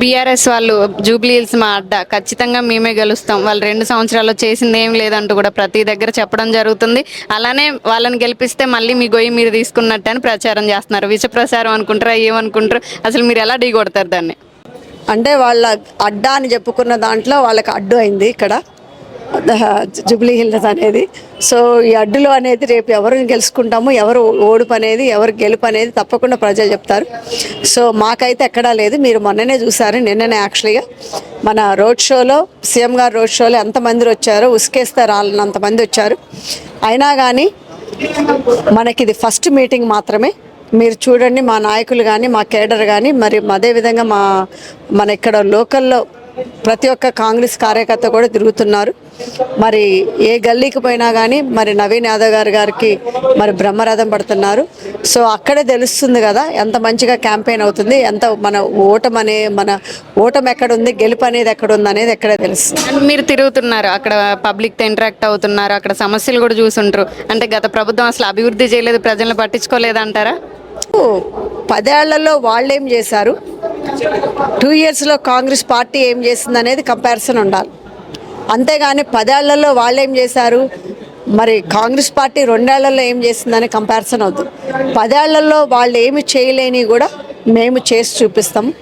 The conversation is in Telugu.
బీఆర్ఎస్ వాళ్ళు జూబ్లీ హిల్స్ మా అడ్డ ఖచ్చితంగా మేమే గెలుస్తాం, వాళ్ళు 2 సంవత్సరాల్లో చేసింది ఏం లేదంటూ కూడా ప్రతి దగ్గర చెప్పడం జరుగుతుంది. అలానే వాళ్ళని గెలిపిస్తే మళ్ళీ మీ గొయ్యి మీరు తీసుకున్నట్టు అని ప్రచారం చేస్తున్నారు. విష ప్రచారం అనుకుంటారా, ఏమనుకుంటారు? అసలు మీరు ఎలా ఢీకొడతారు దాన్ని? అంటే వాళ్ళ అడ్డా అని చెప్పుకున్న దాంట్లో వాళ్ళకి అడ్డు అయింది ఇక్కడ జూబ్లీ హిల్స్ అనేది. సో ఈ అడ్డులో అనేది రేపు ఎవరు గెలుచుకుంటాము, ఎవరు ఓడుపు అనేది, ఎవరు గెలుపు అనేది తప్పకుండా ప్రజలు చెప్తారు. సో మాకైతే ఎక్కడా లేదు. మీరు మొన్ననే చూసారు, నిన్ననే యాక్చువల్గా మన రోడ్ షోలో, సీఎం గారు రోడ్ షోలో ఎంతమంది వచ్చారో ఉసుకేస్తే రాళ్ళనంతమంది వచ్చారు. అయినా కానీ మనకి ఇది ఫస్ట్ మీటింగ్ మాత్రమే. మీరు చూడండి, మా నాయకులు కానీ, మా కేడర్ కానీ, మరి అదేవిధంగా మన ఇక్కడ లోకల్లో ప్రతి ఒక్క కాంగ్రెస్ కార్యకర్త కూడా తిరుగుతున్నారు. మరి ఏ గల్లీకి పోయినా కానీ మరి నవీన్ యాదవ్ గారికి మరి బ్రహ్మరథం పడుతున్నారు. సో అక్కడే తెలుస్తుంది కదా ఎంత మంచిగా క్యాంపెయిన్ అవుతుంది, ఎంత మన ఓటం ఎక్కడ ఉంది, గెలుపు అనేది ఎక్కడ ఉంది అనేది ఎక్కడే తెలుస్తుంది. మీరు తిరుగుతున్నారు, అక్కడ పబ్లిక్తో ఇంటరాక్ట్ అవుతున్నారు, అక్కడ సమస్యలు కూడా చూసుంటారు. అంటే గత ప్రభుత్వం అసలు అభివృద్ధి చేయలేదు, ప్రజలను పట్టించుకోలేదు అంటారా? 10 ఏళ్లలో వాళ్ళు ఏం చేశారు, 2 ఇయర్స్లో కాంగ్రెస్ పార్టీ ఏం చేసింది అనేది కంపారిజన్ ఉండాలి. అంతేగాని 10 ఏళ్లలో వాళ్ళు ఏం చేశారు, మరి కాంగ్రెస్ పార్టీ 2 ఏళ్లలో ఏం చేసిందని కంపారిజన్ అవుతుంది. 10 ఏళ్లలో వాళ్ళు ఏమి చేయలేని కూడా మేము చేసి చూపిస్తాము.